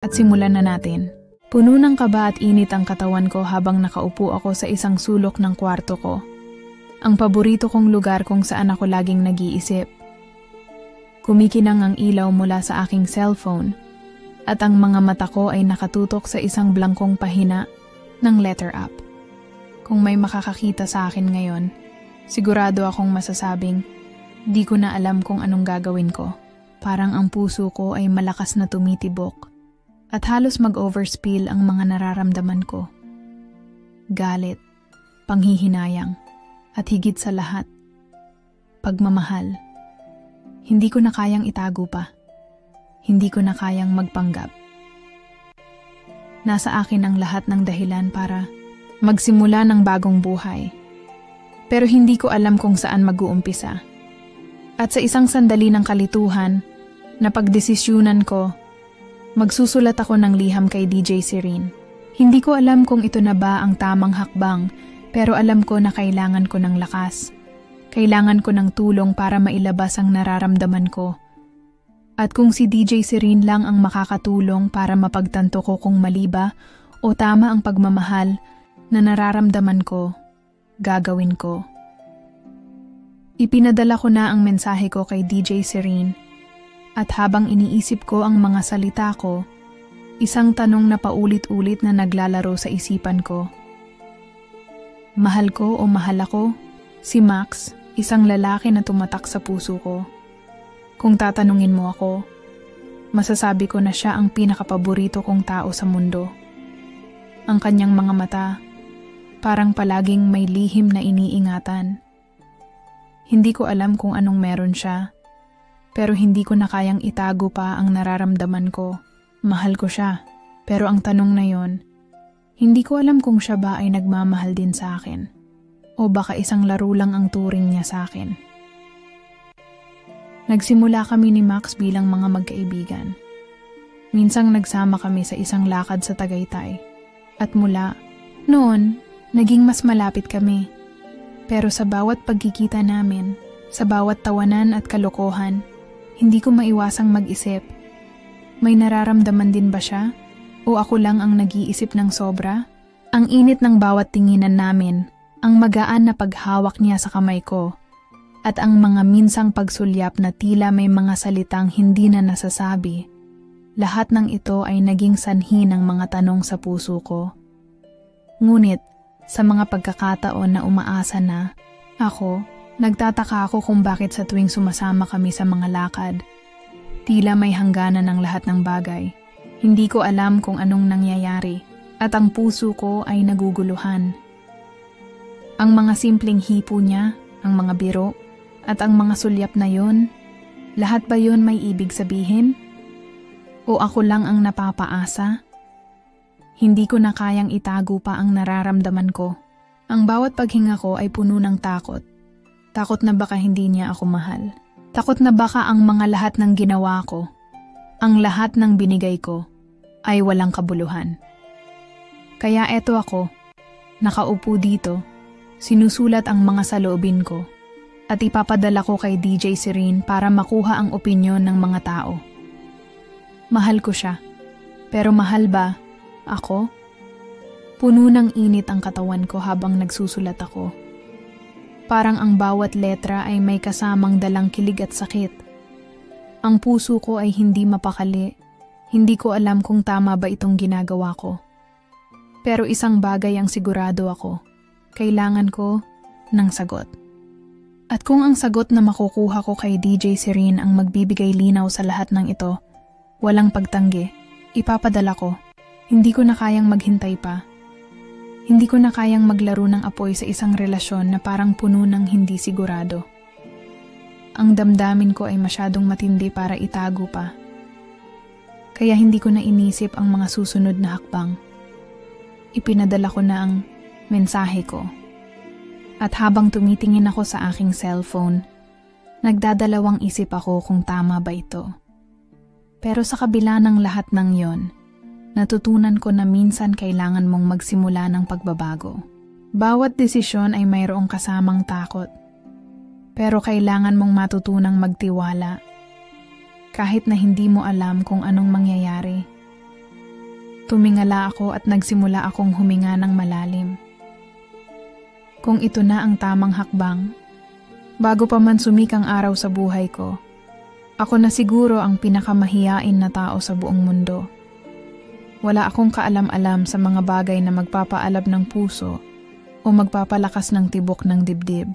At simulan na natin. Puno ng kaba at init ang katawan ko habang nakaupo ako sa isang sulok ng kwarto ko. Ang paborito kong lugar kung saan ako laging nag-iisip. Kumikinang ang ilaw mula sa aking cellphone at ang mga mata ko ay nakatutok sa isang blangkong pahina ng letter app. Kung may makakakita sa akin ngayon, sigurado akong masasabing, di ko na alam kung anong gagawin ko. Parang ang puso ko ay malakas na tumitibok. At halos mag-overspill ang mga nararamdaman ko. Galit, panghihinayang, at higit sa lahat, pagmamahal. Hindi ko na kayang itago pa. Hindi ko na kayang magpanggap. Nasa akin ang lahat ng dahilan para magsimula ng bagong buhay. Pero hindi ko alam kung saan mag-uumpisa. At sa isang sandali ng kalituhan, napagdesisyunan ko, magsusulat ako ng liham kay DJ Serene. Hindi ko alam kung ito na ba ang tamang hakbang, pero alam ko na kailangan ko ng lakas. Kailangan ko ng tulong para mailabas ang nararamdaman ko. At kung si DJ Serene lang ang makakatulong para mapagtanto ko kung mali ba o tama ang pagmamahal na nararamdaman ko, gagawin ko. Ipinadala ko na ang mensahe ko kay DJ Serene. At habang iniisip ko ang mga salita ko, isang tanong na paulit-ulit na naglalaro sa isipan ko. Mahal ko o mahal ako? Si Max, isang lalaki na tumatak sa puso ko. Kung tatanungin mo ako, masasabi ko na siya ang pinakapaborito kong tao sa mundo. Ang kanyang mga mata, parang palaging may lihim na iniingatan. Hindi ko alam kung anong meron siya. Pero hindi ko na kayang itago pa ang nararamdaman ko. Mahal ko siya. Pero ang tanong na yon, hindi ko alam kung siya ba ay nagmamahal din sa akin. O baka isang laro lang ang turing niya sa akin. Nagsimula kami ni Max bilang mga magkaibigan. Minsang nagsama kami sa isang lakad sa Tagaytay. At mula noon, naging mas malapit kami. Pero sa bawat pagkikita namin, sa bawat tawanan at kalokohan, hindi ko maiwasang mag-isip. May nararamdaman din ba siya? O ako lang ang nag-iisip ng sobra? Ang init ng bawat tinginan namin, ang magaan na paghawak niya sa kamay ko, at ang mga minsang pagsulyap na tila may mga salitang hindi na nasasabi. Lahat ng ito ay naging sanhi ng mga tanong sa puso ko. Ngunit, sa mga pagkakataon na umaasa na, nagtataka ako kung bakit sa tuwing sumasama kami sa mga lakad, tila may hangganan ng lahat ng bagay. Hindi ko alam kung anong nangyayari at ang puso ko ay naguguluhan. Ang mga simpleng hipo niya, ang mga biro, at ang mga sulyap na yon, lahat ba yon may ibig sabihin? O ako lang ang napapaasa? Hindi ko na kayang itago pa ang nararamdaman ko. Ang bawat paghinga ko ay puno ng takot. Takot na baka hindi niya ako mahal. Takot na baka ang mga lahat ng ginawa ko, ang lahat ng binigay ko, ay walang kabuluhan. Kaya eto ako, nakaupo dito, sinusulat ang mga saloobin ko, at ipapadala ko kay DJ Serene para makuha ang opinyon ng mga tao. Mahal ko siya, pero mahal ba ako? Puno ng init ang katawan ko habang nagsusulat ako. Parang ang bawat letra ay may kasamang dalang kilig at sakit. Ang puso ko ay hindi mapakali. Hindi ko alam kung tama ba itong ginagawa ko. Pero isang bagay ang sigurado ako. Kailangan ko ng sagot. At kung ang sagot na makukuha ko kay DJ Serene ang magbibigay linaw sa lahat ng ito, walang pagtanggi, ipapadala ko. Hindi ko na kayang maghintay pa. Hindi ko na kayang maglaro ng apoy sa isang relasyon na parang puno ng hindi sigurado. Ang damdamin ko ay masyadong matindi para itago pa. Kaya hindi ko na inisip ang mga susunod na hakbang. Ipinadala ko na ang mensahe ko. At habang tumitingin ako sa aking cellphone, nagdadalawang isip ako kung tama ba ito. Pero sa kabila ng lahat ng yon, natutunan ko na minsan kailangan mong magsimula ng pagbabago. Bawat desisyon ay mayroong kasamang takot. Pero kailangan mong matutunang magtiwala. Kahit na hindi mo alam kung anong mangyayari. Tumingala ako at nagsimula akong huminga ng malalim. Kung ito na ang tamang hakbang, bago pa man sumikang araw sa buhay ko, ako na siguro ang pinakamahiyain na tao sa buong mundo. Wala akong kaalam-alam sa mga bagay na magpapaalab ng puso o magpapalakas ng tibok ng dibdib.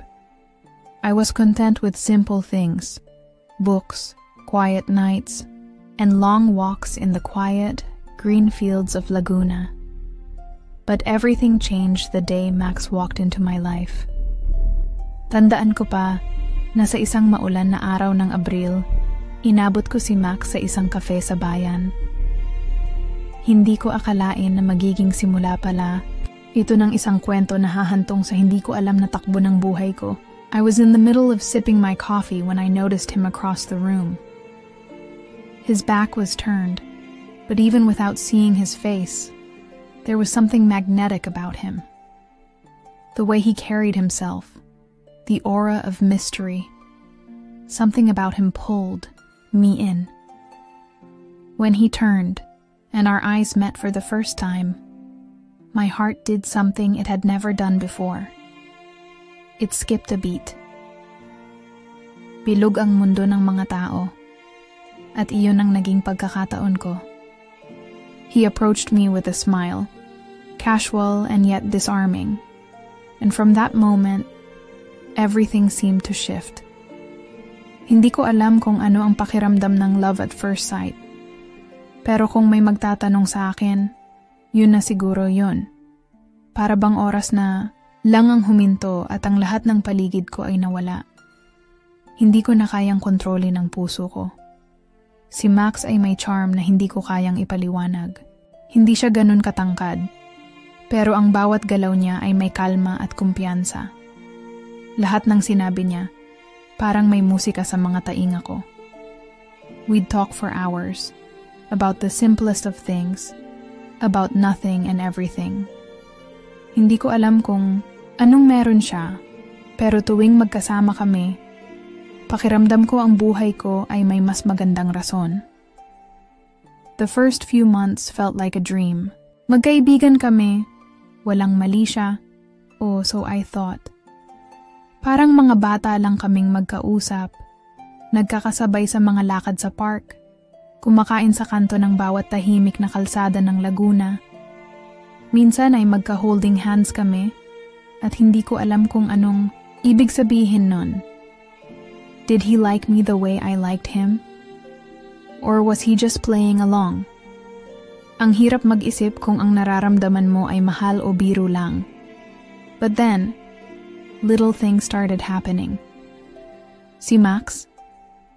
I was content with simple things, books, quiet nights, and long walks in the quiet, green fields of Laguna. But everything changed the day Max walked into my life. Tandaan ko pa na sa isang maulan na araw ng Abril, inabot ko si Max sa isang kafe sa bayan. Hindi ko akalain na magiging simula pala ito ng isang kwento na hahantong sa hindi ko alam na takbo ng buhay ko. I was in the middle of sipping my coffee when I noticed him across the room. His back was turned, but even without seeing his face, there was something magnetic about him. The way he carried himself, the aura of mystery, something about him pulled me in. When he turned, and our eyes met for the first time, my heart did something it had never done before. It skipped a beat. Bilog ang mundo ng mga tao, at iyon ang naging pagkakataon ko. He approached me with a smile, casual and yet disarming, and from that moment, everything seemed to shift. Hindi ko alam kung ano ang pakiramdam ng love at first sight. Pero kung may magtatanong sa akin, yun na siguro yun. Para bang oras na lang ang huminto at ang lahat ng paligid ko ay nawala. Hindi ko na kayang kontrolin ang puso ko. Si Max ay may charm na hindi ko kayang ipaliwanag. Hindi siya ganun katangkad, pero ang bawat galaw niya ay may kalma at kumpiyansa. Lahat ng sinabi niya, parang may musika sa mga tainga ko. We'd talk for hours, about the simplest of things, about nothing and everything. Hindi ko alam kung anong meron siya, pero tuwing magkasama kami, pakiramdam ko ang buhay ko ay may mas magandang rason. The first few months felt like a dream. Magkaibigan kami, walang mali siya, o so I thought. Parang mga bata lang kaming magkausap, nagkakasabay sa mga lakad sa park, kumakain sa kanto ng bawat tahimik na kalsada ng Laguna. Minsan ay magka-holding hands kami at hindi ko alam kung anong ibig sabihin nun. Did he like me the way I liked him? Or was he just playing along? Ang hirap mag-isip kung ang nararamdaman mo ay mahal o biro lang. But then, little things started happening. Si Max,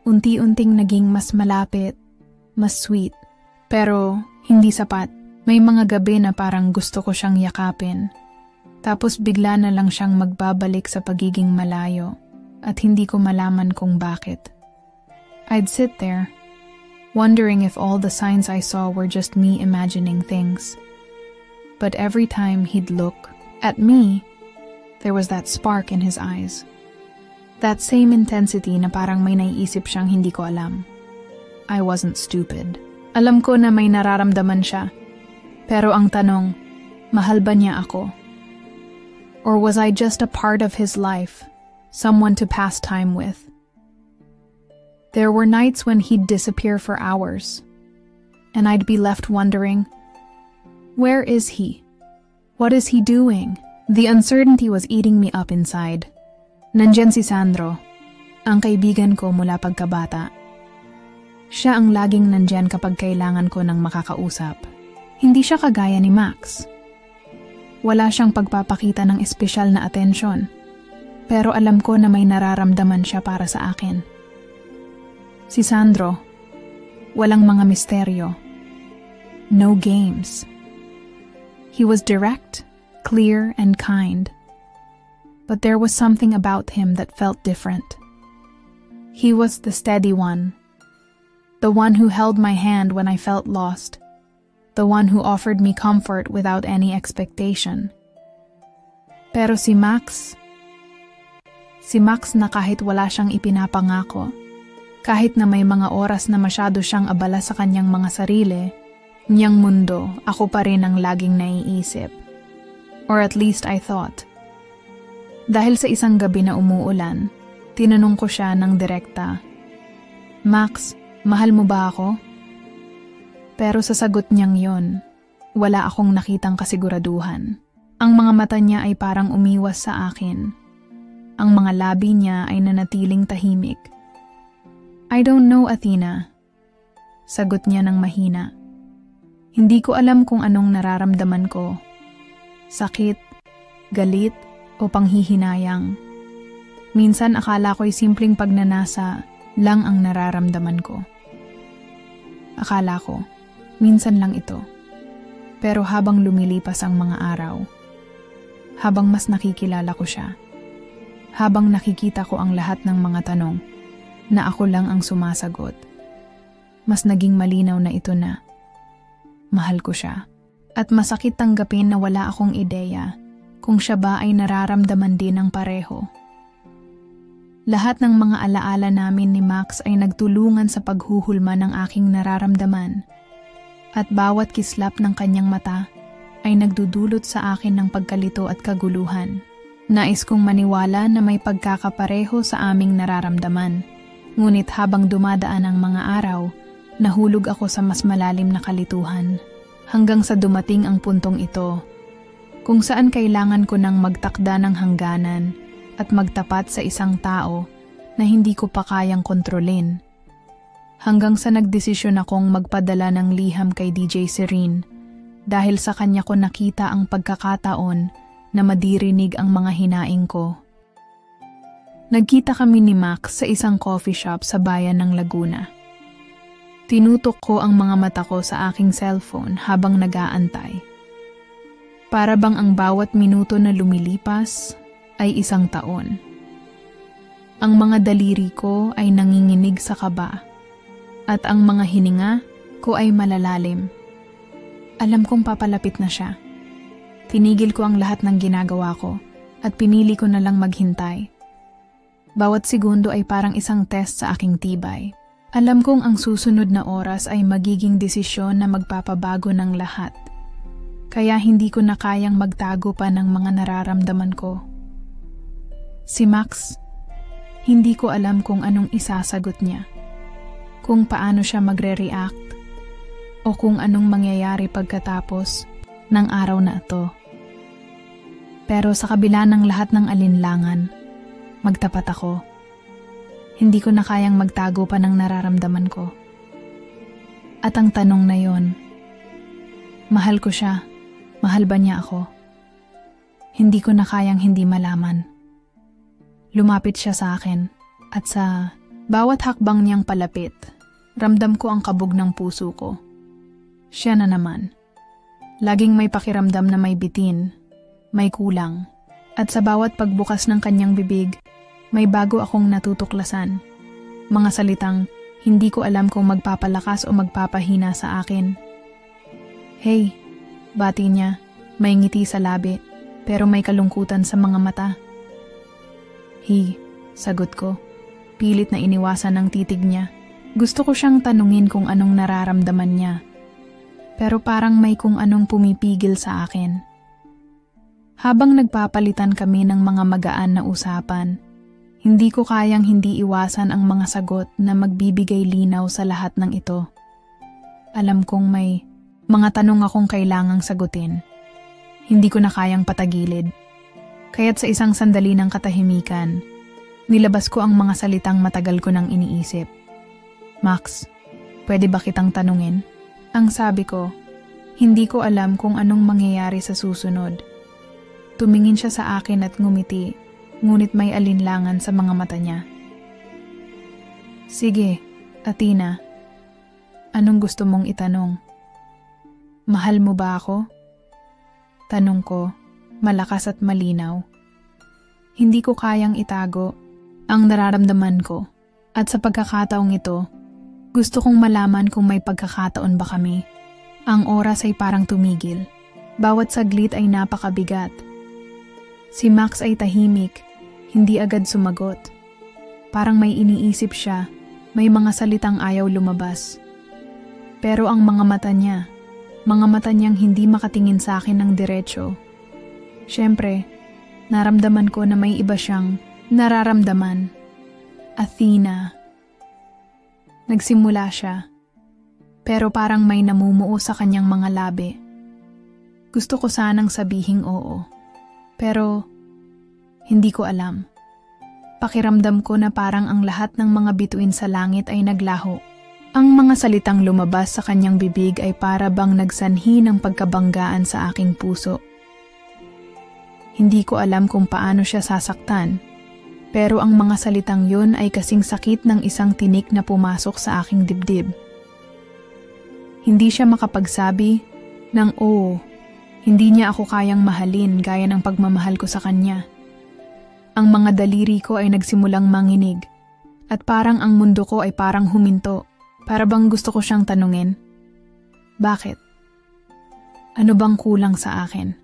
unti-unting naging mas malapit, mas sweet, pero hindi sapat. May mga gabi na parang gusto ko siyang yakapin. Tapos bigla na lang siyang magbabalik sa pagiging malayo at hindi ko malaman kung bakit. I'd sit there, wondering if all the signs I saw were just me imagining things. But every time he'd look at me, there was that spark in his eyes. That same intensity na parang may naiisip siyang hindi ko alam. I wasn't stupid. Alam ko na may nararamdaman siya. Pero ang tanong, mahal ba niya ako? Or was I just a part of his life, someone to pass time with? There were nights when he'd disappear for hours, and I'd be left wondering, where is he? What is he doing? The uncertainty was eating me up inside. Nandyan si Sandro, ang kaibigan ko mula pagkabata. Siya ang laging nandyan kapag kailangan ko ng makakausap. Hindi siya kagaya ni Max. Wala siyang pagpapakita ng espesyal na atensyon, pero alam ko na may nararamdaman siya para sa akin. Si Sandro, walang mga misteryo. No games. He was direct, clear, and kind. But there was something about him that felt different. He was the steady one. The one who held my hand when I felt lost. The one who offered me comfort without any expectation. Pero si Max na kahit wala siyang ipinapangako, kahit na may mga oras na masyado siyang abala sa kanyang mga sarili, Niyang mundo, ako pa rin ang laging naiisip. Or at least I thought. Dahil sa isang gabi na umuulan, tinanong ko siya ng direkta, "Max, mahal mo ba ako?" Pero sa sagot niyang yon, wala akong nakitang kasiguraduhan. Ang mga mata niya ay parang umiwas sa akin. Ang mga labi niya ay nanatiling tahimik. "I don't know, Athena." Sagot niya ng mahina. Hindi ko alam kung anong nararamdaman ko. Sakit, galit, o panghihinayang. Minsan akala ko'y simpleng pagnanasa lang ang nararamdaman ko. Akala ko, minsan lang ito. Pero habang lumilipas ang mga araw, habang mas nakikilala ko siya, habang nakikita ko ang lahat ng mga tanong na ako lang ang sumasagot, mas naging malinaw na ito na mahal ko siya. At masakit tanggapin na wala akong ideya kung siya ba ay nararamdaman din ng pareho. Lahat ng mga alaala namin ni Max ay nagtulungan sa paghuhulma ng aking nararamdaman. At bawat kislap ng kanyang mata ay nagdudulot sa akin ng pagkalito at kaguluhan. Nais kong maniwala na may pagkakapareho sa aming nararamdaman. Ngunit habang dumadaan ang mga araw, nahulog ako sa mas malalim na kalituhan. Hanggang sa dumating ang puntong ito, kung saan kailangan ko nang magtakda ng hangganan at magtapat sa isang tao na hindi ko pa kayang kontrolin. Hanggang sa nagdesisyon akong magpadala ng liham kay DJ Serene dahil sa kanya ko nakita ang pagkakataon na madirinig ang mga hinaing ko. Nagkita kami ni Max sa isang coffee shop sa bayan ng Laguna. Tinutok ko ang mga mata ko sa aking cellphone habang nag-aantay. Para bang ang bawat minuto na lumilipas ay isang taon. Ang mga daliri ko ay nanginginig sa kaba at ang mga hininga ko ay malalalim. Alam kong papalapit na siya. Tinigil ko ang lahat ng ginagawa ko at pinili ko na lang maghintay. Bawat segundo ay parang isang test sa aking tibay. Alam kong ang susunod na oras ay magiging desisyon na magpapabago ng lahat. Kaya hindi ko na kayang magtago pa ng mga nararamdaman ko. Si Max, hindi ko alam kung anong isasagot niya. Kung paano siya magre-react o kung anong mangyayari pagkatapos ng araw na ito. Pero sa kabila ng lahat ng alinlangan, magtapat ako. Hindi ko na kayang magtago pa ng nararamdaman ko. At ang tanong na yon, mahal ko siya, mahal ba niya ako? Hindi ko na kayang hindi malaman. Lumapit siya sa akin at sa bawat hakbang niyang palapit, ramdam ko ang kabog ng puso ko. Siya na naman. Laging may pakiramdam na may bitin, may kulang, at sa bawat pagbukas ng kanyang bibig, may bago akong natutuklasan. Mga salitang hindi ko alam kung magpapalakas o magpapahina sa akin. "Hey," bati niya, may ngiti sa labi, pero may kalungkutan sa mga mata. "Hey," sagot ko, pilit na iniwasan ng titig niya. Gusto ko siyang tanungin kung anong nararamdaman niya. Pero parang may kung anong pumipigil sa akin. Habang nagpapalitan kami ng mga magaan na usapan, hindi ko kayang hindi iwasan ang mga sagot na magbibigay linaw sa lahat ng ito. Alam kong may mga tanong akong kailangang sagutin. Hindi ko na kayang patagilid. Kaya't sa isang sandali ng katahimikan, nilabas ko ang mga salitang matagal ko nang iniisip. "Max, pwede ba kitang tanungin?" Ang sabi ko, hindi ko alam kung anong mangyayari sa susunod. Tumingin siya sa akin at ngumiti, ngunit may alinlangan sa mga mata niya. "Sige, Athena. Anong gusto mong itanong? Mahal mo ba ako?" Tanong ko, malakas at malinaw. Hindi ko kayang itago ang nararamdaman ko, at sa pagkakataong ito, gusto kong malaman kung may pagkakataon ba kami. Ang oras ay parang tumigil. Bawat saglit ay napakabigat. Si Max ay tahimik, hindi agad sumagot. Parang may iniisip siya, may mga salitang ayaw lumabas. Pero ang mga mata niya, Mga mata niyang hindi makatingin sa akin ng diretsyo. Siyempre, naramdaman ko na may iba siyang nararamdaman. Athena. Nagsimula siya, pero parang may namumuo sa kanyang mga labi. Gusto ko sanang sabihing oo, pero hindi ko alam. Pakiramdam ko na parang ang lahat ng mga bituin sa langit ay naglaho. Ang mga salitang lumabas sa kanyang bibig ay para bang nagsanhi ng pagkabanggaan sa aking puso. Hindi ko alam kung paano siya sasaktan, pero ang mga salitang yun ay kasing sakit ng isang tinik na pumasok sa aking dibdib. Hindi siya makapagsabi ng oo, hindi niya ako kayang mahalin gaya ng pagmamahal ko sa kanya. Ang mga daliri ko ay nagsimulang manginig, at parang ang mundo ko ay parang huminto. Para bang gusto ko siyang tanungin, bakit? Ano bang kulang sa akin?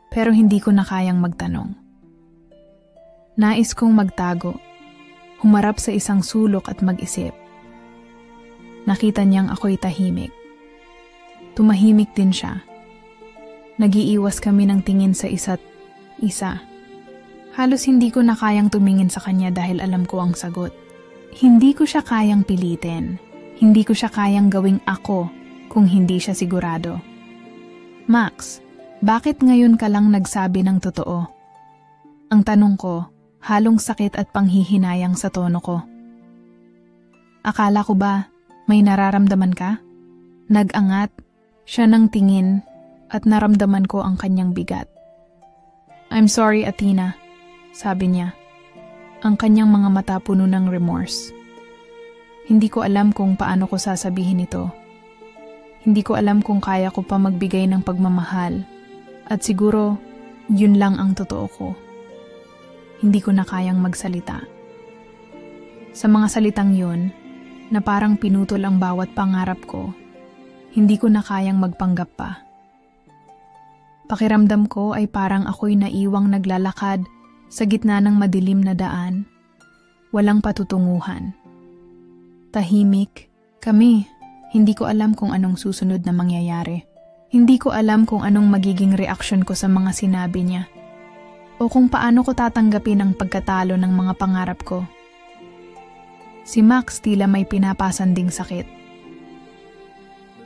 Pero hindi ko na kayang magtanong. Nais kong magtago, humarap sa isang sulok at mag-isip. Nakita niyang ako'y tahimik. Tumahimik din siya. Nagiiwas kami ng tingin sa isa't isa. Halos hindi ko na kayang tumingin sa kanya dahil alam ko ang sagot. Hindi ko siya kayang pilitin. Hindi ko siya kayang gawing ako kung hindi siya sigurado. Max, bakit ngayon ka lang nagsabi ng totoo? Ang tanong ko, halong sakit at panghihinayang sa tono ko. Akala ko ba may nararamdaman ka? Nag-angat siya ng tingin at naramdaman ko ang kanyang bigat. I'm sorry, Athena, sabi niya. Ang kanyang mga mata puno ng remorse. Hindi ko alam kung paano ko sasabihin ito. Hindi ko alam kung kaya ko pa magbigay ng pagmamahal. At siguro, yun lang ang totoo ko. Hindi ko na kayang magsalita. Sa mga salitang yun, na parang pinutol ang bawat pangarap ko, hindi ko na kayang magpanggap pa. Pakiramdam ko ay parang ako'y naiwang naglalakad sa gitna ng madilim na daan, walang patutunguhan. Tahimik, kami, hindi ko alam kung anong susunod na mangyayari. Hindi ko alam kung anong magiging reaksyon ko sa mga sinabi niya. O kung paano ko tatanggapin ang pagkatalo ng mga pangarap ko. Si Max tila may pinapasan ding sakit.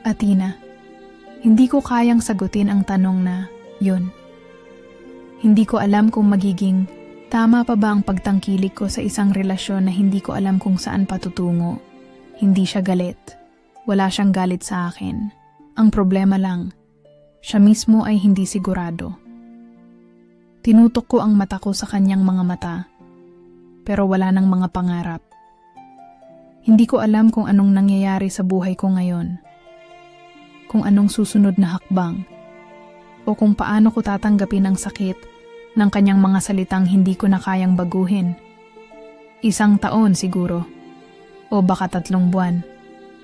Athena, hindi ko kayang sagutin ang tanong na yun. Hindi ko alam kung magiging tama pa ba ang pagtangkilik ko sa isang relasyon na hindi ko alam kung saan patutungo. Hindi siya galit. Wala siyang galit sa akin. Ang problema lang, siya mismo ay hindi sigurado. Tinutok ko ang mata ko sa kanyang mga mata, pero wala nang mga pangarap. Hindi ko alam kung anong nangyayari sa buhay ko ngayon. Kung anong susunod na hakbang. O kung paano ko tatanggapin ang sakit ng kanyang mga salitang hindi ko na kayang baguhin. 1 taon siguro. O baka 3 buwan.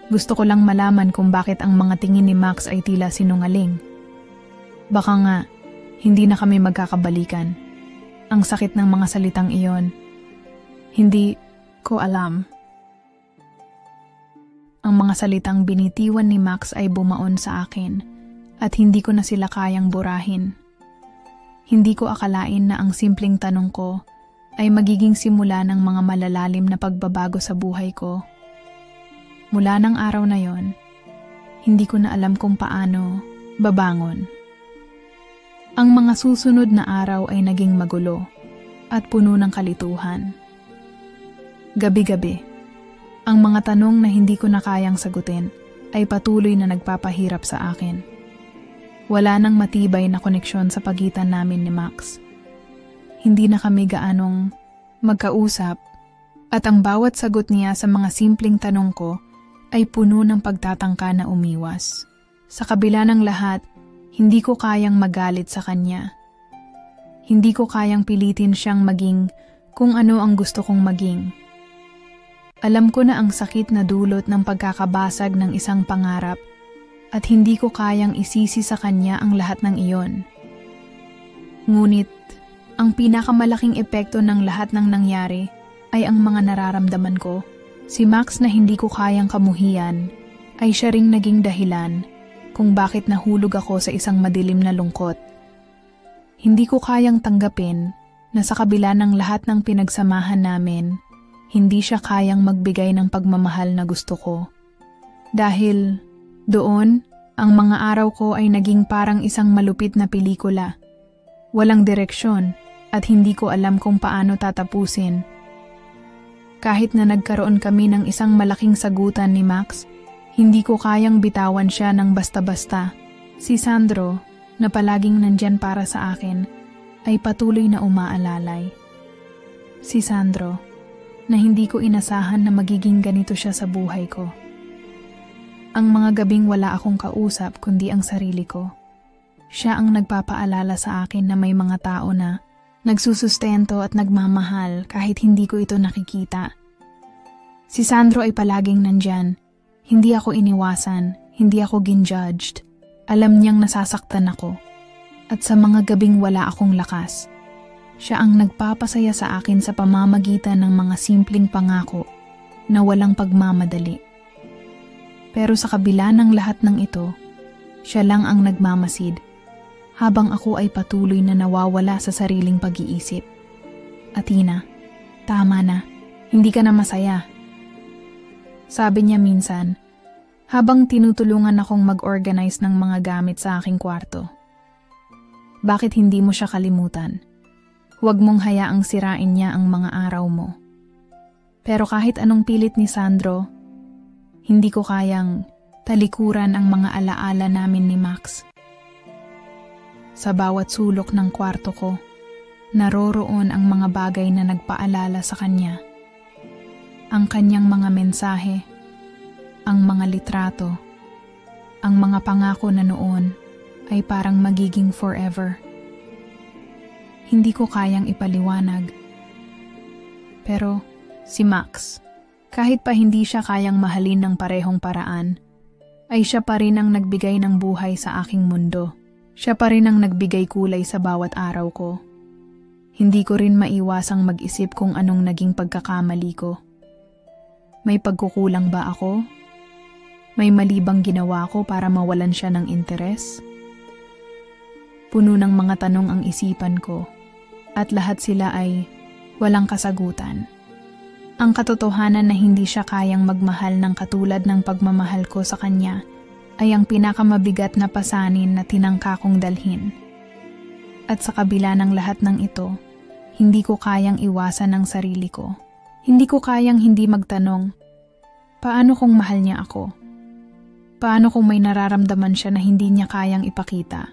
Gusto ko lang malaman kung bakit ang mga tingin ni Max ay tila sinungaling. Baka nga, hindi na kami magkakabalikan. Ang sakit ng mga salitang iyon. Hindi ko alam. Ang mga salitang binitiwan ni Max ay bumaon sa akin. At hindi ko na sila kayang burahin. Hindi ko akalain na ang simpleng tanong ko ay magiging simula ng mga malalalim na pagbabago sa buhay ko. Mula ng araw na yon, hindi ko na alam kung paano babangon. Ang mga susunod na araw ay naging magulo at puno ng kalituhan. Gabi-gabi, ang mga tanong na hindi ko na kayang sagutin ay patuloy na nagpapahirap sa akin. Wala nang matibay na koneksyon sa pagitan namin ni Max. Hindi na kami gaanong magkausap at ang bawat sagot niya sa mga simpleng tanong ko ay puno ng pagtatangka na umiwas. Sa kabila ng lahat, hindi ko kayang magalit sa kanya. Hindi ko kayang pilitin siyang maging kung ano ang gusto kong maging. Alam ko na ang sakit na dulot ng pagkakabasag ng isang pangarap at hindi ko kayang isisi sa kanya ang lahat ng iyon. Ngunit, ang pinakamalaking epekto ng lahat ng nangyari ay ang mga nararamdaman ko. Si Max na hindi ko kayang kamuhian ay siya ring naging dahilan kung bakit nahulog ako sa isang madilim na lungkot. Hindi ko kayang tanggapin na sa kabila ng lahat ng pinagsamahan namin, hindi siya kayang magbigay ng pagmamahal na gusto ko. Dahil doon, ang mga araw ko ay naging parang isang malupit na pelikula. Walang direksyon at hindi ko alam kung paano tatapusin. Kahit na nagkaroon kami ng isang malaking sagutan ni Max, hindi ko kayang bitawan siya ng basta-basta. Si Sandro, na palaging nandyan para sa akin, ay patuloy na umaalalay. Si Sandro, na hindi ko inasahan na magiging ganito siya sa buhay ko. Ang mga gabing wala akong kausap kundi ang sarili ko. Siya ang nagpapaalala sa akin na may mga tao na nagsusustento at nagmamahal kahit hindi ko ito nakikita. Si Sandro ay palaging nandyan. Hindi ako iniwasan, hindi ako ginjudged. Alam niyang nasasaktan ako. At sa mga gabing wala akong lakas, siya ang nagpapasaya sa akin sa pamamagitan ng mga simpleng pangako na walang pagmamadali. Pero sa kabila ng lahat ng ito, siya lang ang nagmamasid, habang ako ay patuloy na nawawala sa sariling pag-iisip. Athena, tama na, hindi ka na masaya. Sabi niya minsan, habang tinutulungan akong mag-organize ng mga gamit sa aking kwarto. Bakit hindi mo siya kalimutan? Huwag mong hayaang sirain niya ang mga araw mo. Pero kahit anong pilit ni Sandro, hindi ko kayang talikuran ang mga alaala namin ni Max. Sa bawat sulok ng kwarto ko, naroroon ang mga bagay na nagpaalala sa kanya. Ang kanyang mga mensahe, ang mga litrato, ang mga pangako na noon ay parang magiging forever. Hindi ko kayang ipaliwanag. Pero si Max, kahit pa hindi siya kayang mahalin ng parehong paraan, ay siya pa rin ang nagbigay ng buhay sa aking mundo. Siya pa rin ang nagbigay kulay sa bawat araw ko. Hindi ko rin maiwasang mag-isip kung anong naging pagkakamali ko. May pagkukulang ba ako? May mali bang ginawa ko para mawalan siya ng interes? Puno ng mga tanong ang isipan ko, at lahat sila ay walang kasagutan. Ang katotohanan na hindi siya kayang magmahal ng katulad ng pagmamahal ko sa kanya ay ang pinakamabigat na pasanin na tinangka kong dalhin. At sa kabila ng lahat ng ito, hindi ko kayang iwasan ang sarili ko. Hindi ko kayang hindi magtanong, paano kung mahal niya ako? Paano kung may nararamdaman siya na hindi niya kayang ipakita?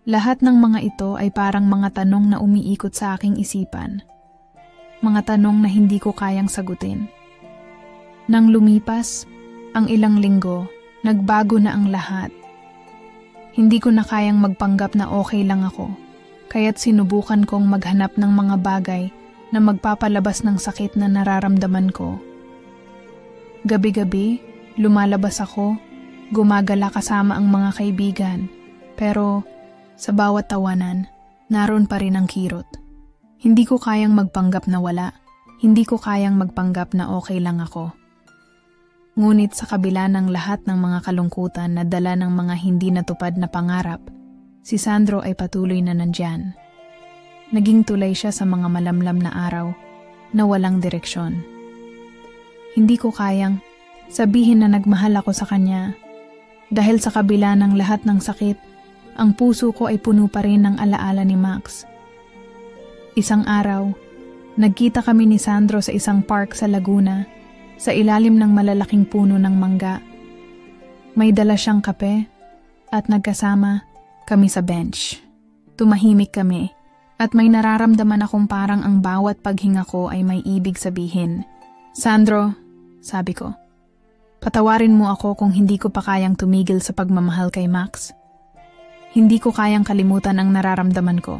Lahat ng mga ito ay parang mga tanong na umiikot sa aking isipan. Mga tanong na hindi ko kayang sagutin. Nang lumipas, ang ilang linggo, nagbago na ang lahat. Hindi ko na kayang magpanggap na okay lang ako, kaya't sinubukan kong maghanap ng mga bagay na magpapalabas ng sakit na nararamdaman ko. Gabi-gabi, lumalabas ako, gumagala kasama ang mga kaibigan, pero sa bawat tawanan, naroon pa rin ang kirot. Hindi ko kayang magpanggap na wala, hindi ko kayang magpanggap na okay lang ako. Ngunit sa kabila ng lahat ng mga kalungkutan na dala ng mga hindi natupad na pangarap, si Sandro ay patuloy na nandyan. Naging tulay siya sa mga malamlam na araw na walang direksyon. Hindi ko kayang sabihin na nagmahal ako sa kanya dahil sa kabila ng lahat ng sakit, ang puso ko ay puno pa rin ng alaala ni Max. Isang araw, nagkita kami ni Sandro sa isang park sa Laguna, sa ilalim ng malalaking puno ng mangga. May dala siyang kape at nagkasama kami sa bench. Tumahimik kami at may nararamdaman akong parang ang bawat paghinga ko ay may ibig sabihin. Sandro, sabi ko, patawarin mo ako kung hindi ko pa kayang tumigil sa pagmamahal kay Max. Hindi ko kayang kalimutan ang nararamdaman ko.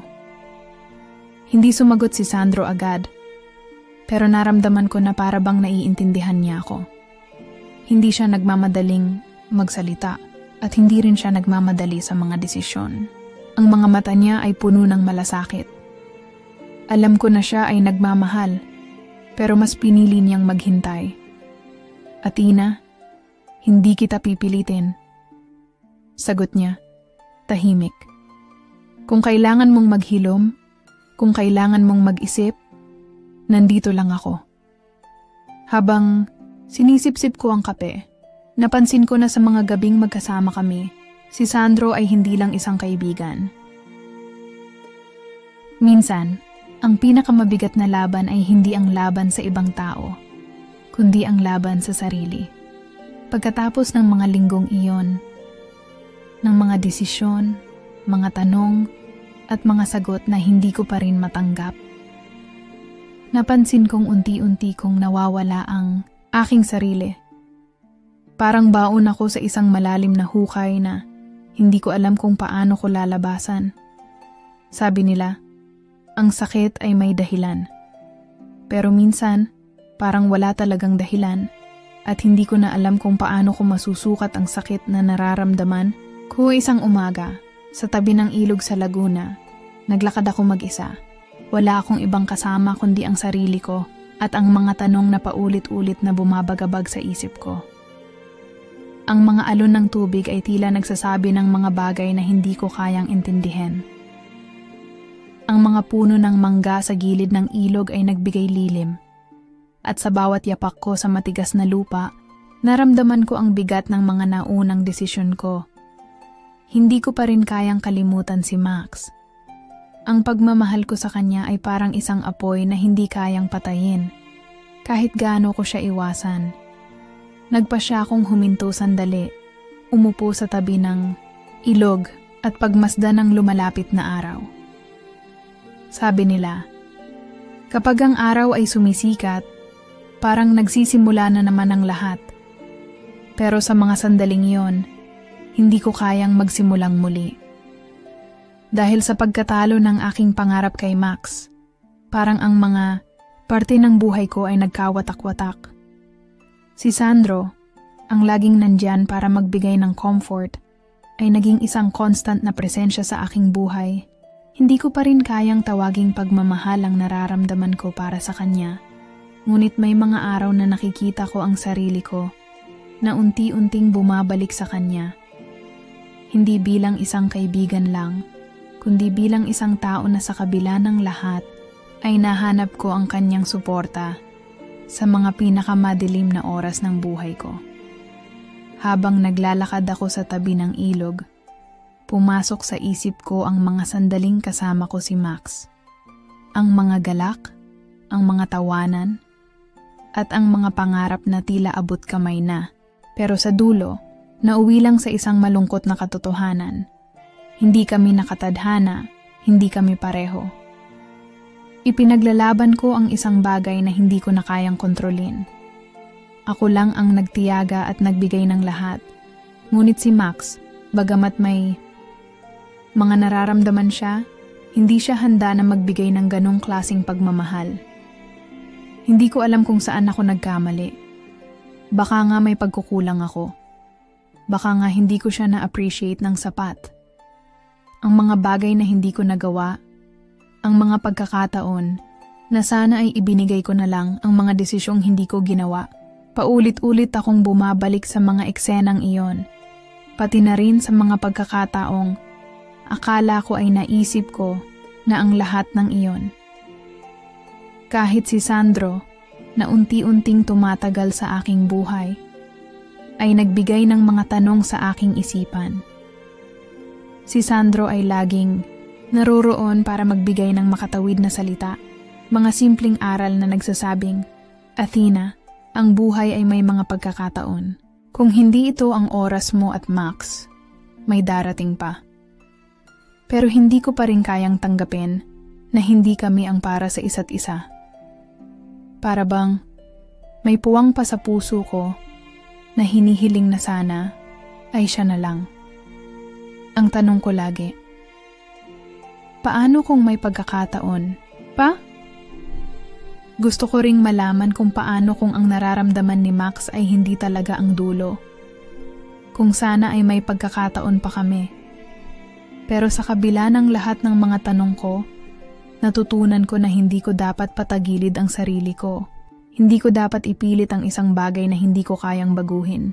Hindi sumagot si Sandro agad, pero naramdaman ko na para bang naiintindihan niya ako. Hindi siya nagmamadaling magsalita at hindi rin siya nagmamadali sa mga desisyon. Ang mga mata niya ay puno ng malasakit. Alam ko na siya ay nagmamahal, pero mas pinili niyang maghintay. Athena, hindi kita pipilitin. Sagot niya, tahimik. Kung kailangan mong maghilom, kung kailangan mong mag-isip, nandito lang ako. Habang sinisip-sip ko ang kape, napansin ko na sa mga gabing magkasama kami, si Sandro ay hindi lang isang kaibigan. Minsan, ang pinakamabigat na laban ay hindi ang laban sa ibang tao, kundi ang laban sa sarili. Pagkatapos ng mga linggong iyon, ng mga desisyon, mga tanong, at mga sagot na hindi ko pa rin matanggap, napansin kong unti-unti kong nawawala ang aking sarili. Parang baon ako sa isang malalim na hukay na hindi ko alam kung paano ko lalabasan. Sabi nila, ang sakit ay may dahilan. Pero minsan, parang wala talagang dahilan at hindi ko na alam kung paano ko masusukat ang sakit na nararamdaman ko. Isang umaga, sa tabi ng ilog sa Laguna, naglakad ako mag-isa. Wala akong ibang kasama kundi ang sarili ko at ang mga tanong na paulit-ulit na bumabagabag sa isip ko. Ang mga alon ng tubig ay tila nagsasabi ng mga bagay na hindi ko kayang intindihin. Ang mga puno ng mangga sa gilid ng ilog ay nagbigay lilim. At sa bawat yapak ko sa matigas na lupa, naramdaman ko ang bigat ng mga naunang desisyon ko. Hindi ko pa rin kayang kalimutan si Max. Ang pagmamahal ko sa kanya ay parang isang apoy na hindi kayang patayin, kahit gaano ko siya iwasan. Nagpa siya akong huminto sandali, umupo sa tabi ng ilog at pagmasdan ng lumalapit na araw. Sabi nila, kapag ang araw ay sumisikat, parang nagsisimula na naman ang lahat. Pero sa mga sandaling iyon, hindi ko kayang magsimulang muli. Dahil sa pagkatalo ng aking pangarap kay Max, parang ang mga parte ng buhay ko ay nagkawatak-watak. Si Sandro, ang laging nandyan para magbigay ng comfort, ay naging isang constant na presensya sa aking buhay. Hindi ko pa rin kayang tawaging pagmamahal ang nararamdaman ko para sa kanya. Ngunit may mga araw na nakikita ko ang sarili ko na unti-unting bumabalik sa kanya. Hindi bilang isang kaibigan lang, kundi bilang isang tao na sa kabila ng lahat ay nahanap ko ang kanyang suporta sa mga pinakamadilim na oras ng buhay ko. Habang naglalakad ako sa tabi ng ilog, pumasok sa isip ko ang mga sandaling kasama ko si Max. Ang mga galak, ang mga tawanan, at ang mga pangarap na tila abot kamay na. Pero sa dulo, nauwi lang sa isang malungkot na katotohanan. Hindi kami nakatadhana, hindi kami pareho. Ipinaglalaban ko ang isang bagay na hindi ko na kayang kontrolin. Ako lang ang nagtiyaga at nagbigay ng lahat. Ngunit si Max, bagamat may mga nararamdaman siya, hindi siya handa na magbigay ng ganong klaseng pagmamahal. Hindi ko alam kung saan ako nagkamali. Baka nga may pagkukulang ako. Baka nga hindi ko siya na-appreciate ng sapat. Ang mga bagay na hindi ko nagawa, ang mga pagkakataon na sana ay ibinigay ko na lang ang mga desisyong hindi ko ginawa. Paulit-ulit akong bumabalik sa mga eksenang iyon, pati na rin sa mga pagkakataong akala ko ay naisip ko na ang lahat ng iyon. Kahit si Sandro, na unti-unting tumatagal sa aking buhay, ay nagbigay ng mga tanong sa aking isipan. Si Sandro ay laging naroroon para magbigay ng makatawid na salita, mga simpleng aral na nagsasabing, Athena, ang buhay ay may mga pagkakataon. Kung hindi ito ang oras mo at Max, may darating pa. Pero hindi ko pa rin kayang tanggapin na hindi kami ang para sa isa't isa. Para bang may puwang pa sa puso ko na hinihiling na sana ay siya na lang. Ang tanong ko lagi, paano kung may pagkakataon pa? Gusto ko ring malaman kung paano kung ang nararamdaman ni Max ay hindi talaga ang dulo. Kung sana ay may pagkakataon pa kami. Pero sa kabila ng lahat ng mga tanong ko, natutunan ko na hindi ko dapat patagilid ang sarili ko. Hindi ko dapat ipilit ang isang bagay na hindi ko kayang baguhin.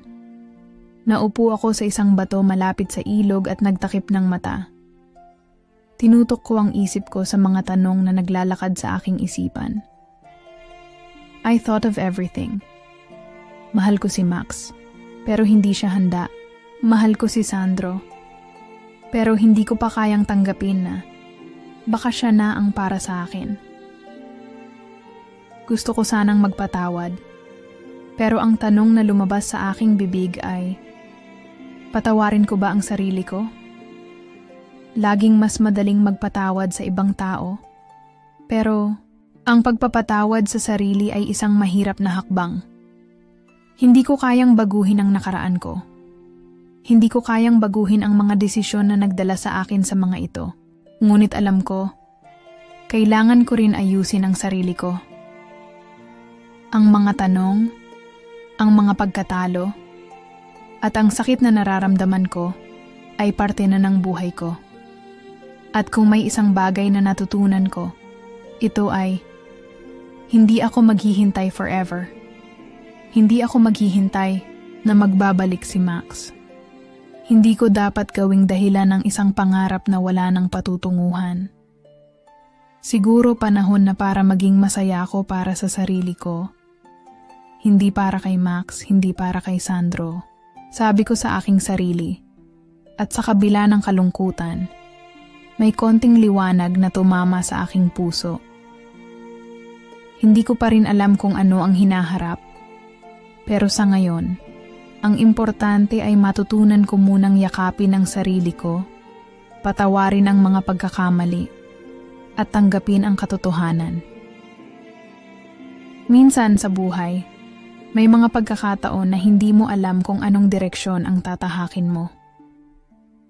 Naupo ako sa isang bato malapit sa ilog at nagtakip ng mata. Tinutok ko ang isip ko sa mga tanong na naglalakad sa aking isipan. I thought of everything. Mahal ko si Max, pero hindi siya handa. Mahal ko si Sandro, pero hindi ko pa kayang tanggapin na baka siya na ang para sa akin. Gusto ko sanang magpatawad, pero ang tanong na lumabas sa aking bibig ay, patawarin ko ba ang sarili ko? Laging mas madaling magpatawad sa ibang tao, pero ang pagpapatawad sa sarili ay isang mahirap na hakbang. Hindi ko kayang baguhin ang nakaraan ko. Hindi ko kayang baguhin ang mga desisyon na nagdala sa akin sa mga ito. Ngunit alam ko, kailangan ko rin ayusin ang sarili ko. Ang mga tanong, ang mga pagkatalo, at ang sakit na nararamdaman ko ay parte na ng buhay ko. At kung may isang bagay na natutunan ko, ito ay, hindi ako maghihintay forever. Hindi ako maghihintay na magbabalik si Max. Hindi ko dapat gawing dahilan ng isang pangarap na wala ng patutunguhan. Siguro panahon na para maging masaya ako para sa sarili ko. Hindi para kay Max, hindi para kay Sandro. Sabi ko sa aking sarili. At sa kabila ng kalungkutan, may konting liwanag na tumama sa aking puso. Hindi ko pa rin alam kung ano ang hinaharap. Pero sa ngayon, ang importante ay matutunan ko munang yakapin ang sarili ko, patawarin ang mga pagkakamali, at tanggapin ang katotohanan. Minsan sa buhay, may mga pagkakataon na hindi mo alam kung anong direksyon ang tatahakin mo.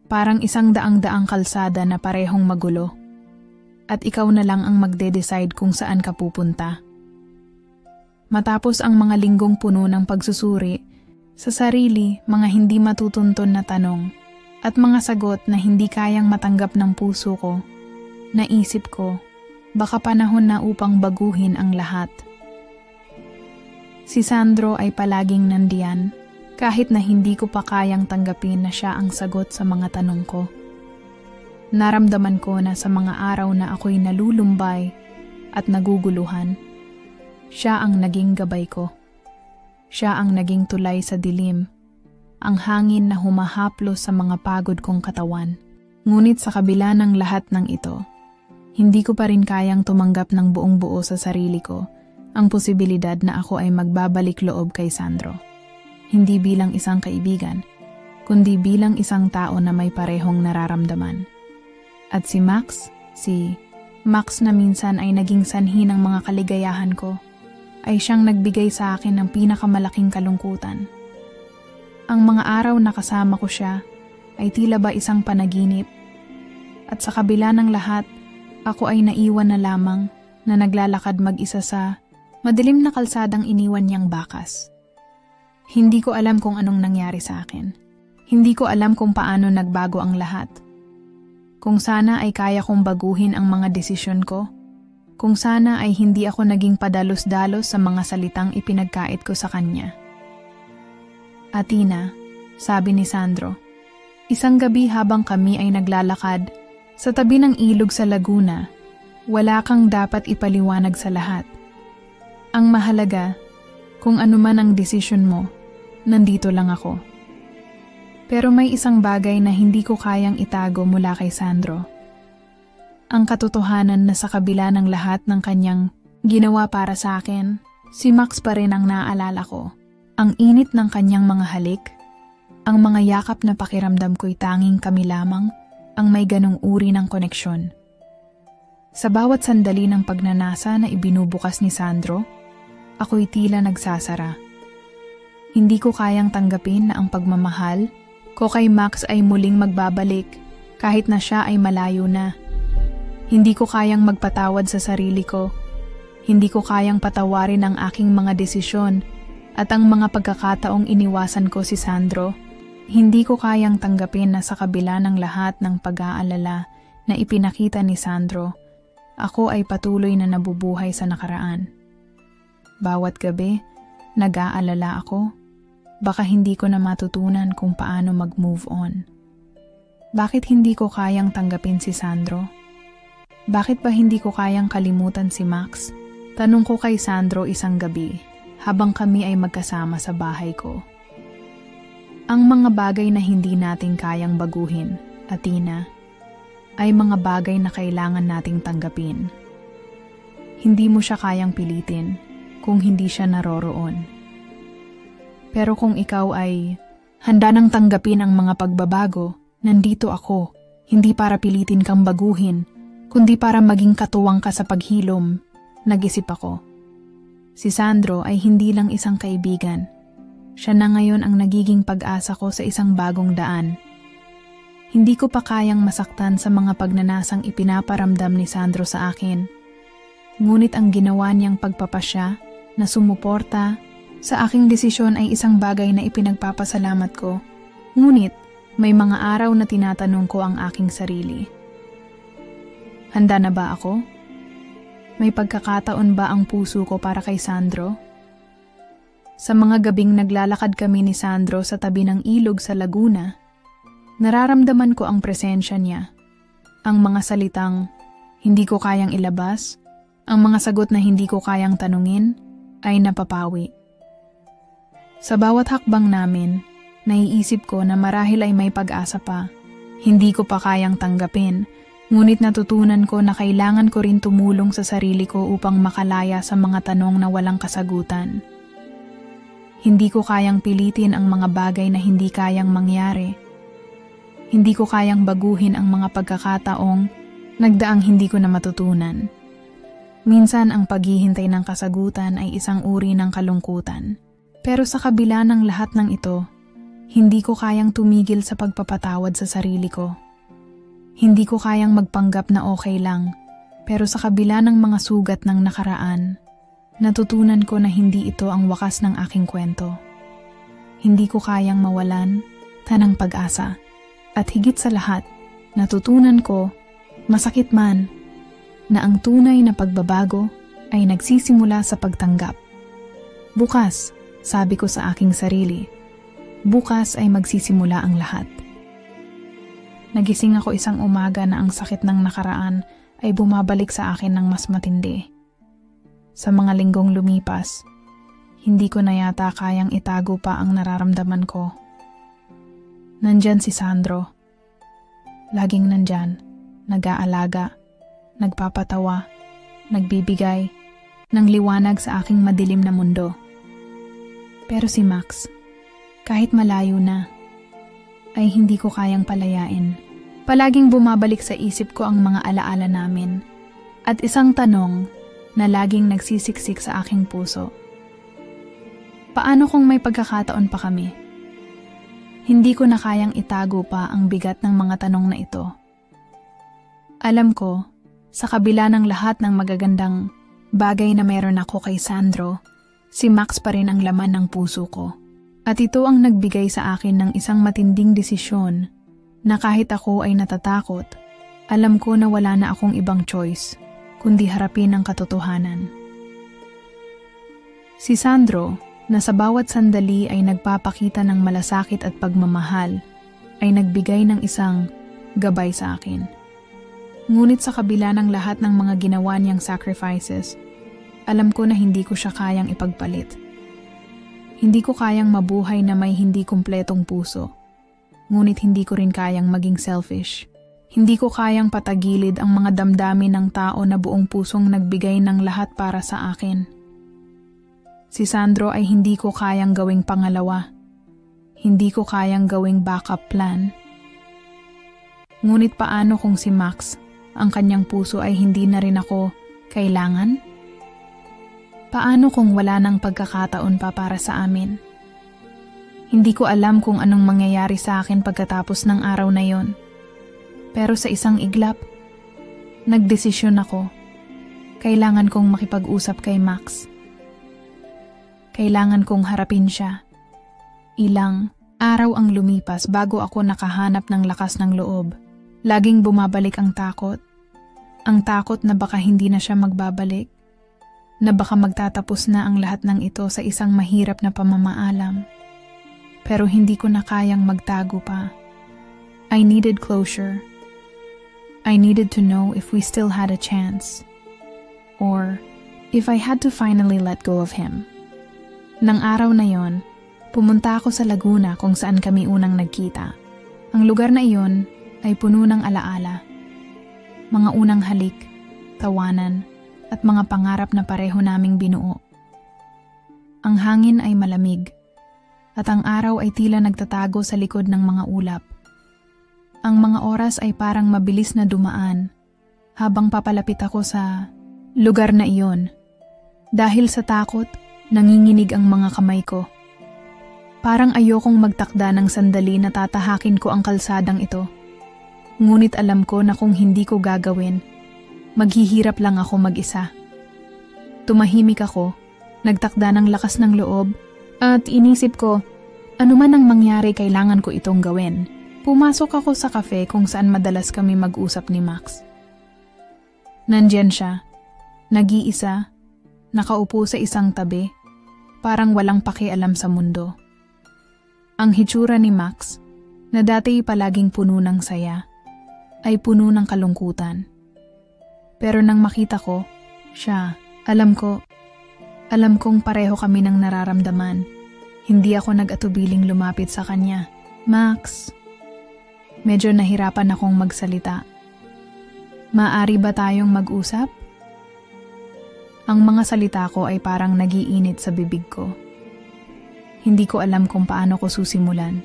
Parang isang daang-daang kalsada na parehong magulo, at ikaw na lang ang magde-decide kung saan ka pupunta. Matapos ang mga linggong puno ng pagsusuri, sa sarili, mga hindi matutunton na tanong, at mga sagot na hindi kayang matanggap ng puso ko, naisip ko, baka panahon na upang baguhin ang lahat. Si Sandro ay palaging nandiyan, kahit na hindi ko pa kayang tanggapin na siya ang sagot sa mga tanong ko. Naramdaman ko na sa mga araw na ako'y nalulumbay at naguguluhan, siya ang naging gabay ko. Siya ang naging tulay sa dilim, ang hangin na humahaplos sa mga pagod kong katawan. Ngunit sa kabila ng lahat ng ito, hindi ko pa rin kayang tumanggap ng buong buo sa sarili ko ang posibilidad na ako ay magbabalik loob kay Sandro. Hindi bilang isang kaibigan, kundi bilang isang tao na may parehong nararamdaman. At si Max na minsan ay naging sanhi ng mga kaligayahan ko, ay siyang nagbigay sa akin ng pinakamalaking kalungkutan. Ang mga araw na kasama ko siya ay tila ba isang panaginip, at sa kabila ng lahat, ako ay naiwan na lamang na naglalakad mag-isa sa madilim na kalsadang iniwan niyang bakas. Hindi ko alam kung anong nangyari sa akin. Hindi ko alam kung paano nagbago ang lahat. Kung sana ay kaya kong baguhin ang mga desisyon ko. Kung sana ay hindi ako naging padalos-dalos sa mga salitang ipinagkait ko sa kanya. Atina, sabi ni Sandro, isang gabi habang kami ay naglalakad sa tabi ng ilog sa Laguna, wala kang dapat ipaliwanag sa lahat. Ang mahalaga, kung ano man ang desisyon mo, nandito lang ako. Pero may isang bagay na hindi ko kayang itago mula kay Sandro. Ang katotohanan na sa kabila ng lahat ng kanyang ginawa para sa akin, si Max pa rin ang naaalala ko. Ang init ng kanyang mga halik, ang mga yakap na pakiramdam ko'y tanging kami lamang ang may ganong uri ng koneksyon. Sa bawat sandali ng pagnanasa na ibinubukas ni Sandro, ako'y tila nagsasara. Hindi ko kayang tanggapin na ang pagmamahal ko kay Max ay muling magbabalik kahit na siya ay malayo na. Hindi ko kayang magpatawad sa sarili ko. Hindi ko kayang patawarin ang aking mga desisyon at ang mga pagkakataong iniwasan ko si Sandro. Hindi ko kayang tanggapin na sa kabila ng lahat ng pag-aalala na ipinakita ni Sandro, ako ay patuloy na nabubuhay sa nakaraan. Bawat gabi, nag-aalala ako. baka hindi ko na matutunan kung paano mag-move on. Bakit hindi ko kayang tanggapin si Sandro? Bakit ba hindi ko kayang kalimutan si Max? Tanong ko kay Sandro isang gabi habang kami ay magkasama sa bahay ko. Ang mga bagay na hindi natin kayang baguhin, Athena, ay mga bagay na kailangan nating tanggapin. Hindi mo siya kayang pilitin kung hindi siya naroroon. Pero kung ikaw ay handa nang tanggapin ang mga pagbabago, nandito ako, hindi para pilitin kang baguhin, kundi para maging katuwang ka sa paghilom. Nag-isip ako. Si Sandro ay hindi lang isang kaibigan. Siya na ngayon ang nagiging pag-asa ko sa isang bagong daan. Hindi ko pa kayang masaktan sa mga pagnanasang ipinaparamdam ni Sandro sa akin. Ngunit ang ginawa niyang pagpapasya na sumuporta sa aking desisyon ay isang bagay na ipinagpapasalamat ko. Ngunit may mga araw na tinatanong ko ang aking sarili. Handa na ba ako? May pagkakataon ba ang puso ko para kay Sandro? Sa mga gabing naglalakad kami ni Sandro sa tabi ng ilog sa Laguna, nararamdaman ko ang presensya niya. Ang mga salitang hindi ko kayang ilabas, ang mga sagot na hindi ko kayang tanungin, ay napapawi. Sa bawat hakbang namin, naiisip ko na marahil ay may pag-asa pa. Hindi ko pa kayang tanggapin, ngunit natutunan ko na kailangan ko rin tumulong sa sarili ko upang makalaya sa mga tanong na walang kasagutan. Hindi ko kayang pilitin ang mga bagay na hindi kayang mangyari. Hindi ko kayang baguhin ang mga pagkakataong nagdaang hindi ko na matutunan. Minsan ang paghihintay ng kasagutan ay isang uri ng kalungkutan. Pero sa kabila ng lahat ng ito, hindi ko kayang tumigil sa pagpapatawad sa sarili ko. Hindi ko kayang magpanggap na okay lang, pero sa kabila ng mga sugat ng nakaraan, natutunan ko na hindi ito ang wakas ng aking kwento. Hindi ko kayang mawalan ng pag-asa. At higit sa lahat, natutunan ko, masakit man, na ang tunay na pagbabago ay nagsisimula sa pagtanggap. Bukas, sabi ko sa aking sarili, bukas ay magsisimula ang lahat. Nagising ako isang umaga na ang sakit ng nakaraan ay bumabalik sa akin ng mas matindi. Sa mga linggong lumipas, hindi ko na yata kayang itago pa ang nararamdaman ko. Nandyan si Sandro. Laging nandyan, nag-aalaga, nagpapatawa, nagbibigay ng liwanag sa aking madilim na mundo. Pero si Max, kahit malayo na, ay hindi ko kayang palayain. Palaging bumabalik sa isip ko ang mga alaala namin at isang tanong na laging nagsisiksik sa aking puso. Paano kung may pagkakataon pa kami? Hindi ko na kayang itago pa ang bigat ng mga tanong na ito. Alam ko, sa kabila ng lahat ng magagandang bagay na meron ako kay Sandro, si Max pa rin ang laman ng puso ko. At ito ang nagbigay sa akin ng isang matinding desisyon na kahit ako ay natatakot, alam ko na wala na akong ibang choice kundi harapin ang katotohanan. Si Sandro, na sa bawat sandali ay nagpapakita ng malasakit at pagmamahal, ay nagbigay ng isang gabay sa akin. Ngunit sa kabila ng lahat ng mga ginawa niyang sacrifices, alam ko na hindi ko siya kayang ipagpalit. Hindi ko kayang mabuhay na may hindi kumpletong puso. Ngunit hindi ko rin kayang maging selfish. Hindi ko kayang patagilid ang mga damdamin ng tao na buong pusong nagbigay ng lahat para sa akin. Si Sandro ay hindi ko kayang gawing pangalawa. Hindi ko kayang gawing backup plan. Ngunit paano kung si Max, ang kanyang puso ay hindi na rin ako kailangan? Paano kung wala nang pagkakataon pa para sa amin? Hindi ko alam kung anong mangyayari sa akin pagkatapos ng araw na yon. Pero sa isang iglap, nagdesisyon ako. Kailangan kong makipag-usap kay Max. Kailangan kong harapin siya. Ilang araw ang lumipas bago ako nakahanap ng lakas ng loob. Laging bumabalik ang takot. Ang takot na baka hindi na siya magbabalik. Na baka magtatapos na ang lahat ng ito sa isang mahirap na pamamaalam. pero hindi ko na kayang magtago pa. I needed closure. I needed to know if we still had a chance. Or if I had to finally let go of him. Nang araw na yon, pumunta ako sa Laguna kung saan kami unang nagkita. Ang lugar na iyon ay puno ng alaala. Mga unang halik, tawanan, at mga pangarap na pareho naming binuo. Ang hangin ay malamig, at ang araw ay tila nagtatago sa likod ng mga ulap. Ang mga oras ay parang mabilis na dumaan habang papalapit ako sa lugar na iyon. Dahil sa takot, nanginginig ang mga kamay ko. Parang ayokong magtakda ng sandali na tatahakin ko ang kalsadang ito. Ngunit alam ko na kung hindi ko gagawin, maghihirap lang ako mag-isa. Tumahimik ako, nagtakda ng lakas ng loob, at inisip ko, ano man ang mangyari kailangan ko itong gawin. Pumasok ako sa cafe kung saan madalas kami mag-usap ni Max. Nandyan siya, nag-iisa, nakaupo sa isang tabi, parang walang pakialam sa mundo. Ang hitsura ni Max, na dati palaging puno ng saya, ay puno ng kalungkutan. Pero nang makita ko, siya, alam kong pareho kami ng nararamdaman. Hindi ako nag-atubiling lumapit sa kanya. Max, medyo nahirapan akong magsalita. Maaari ba tayong mag-usap? Ang mga salita ko ay parang nagiinit sa bibig ko. Hindi ko alam kung paano ko susimulan.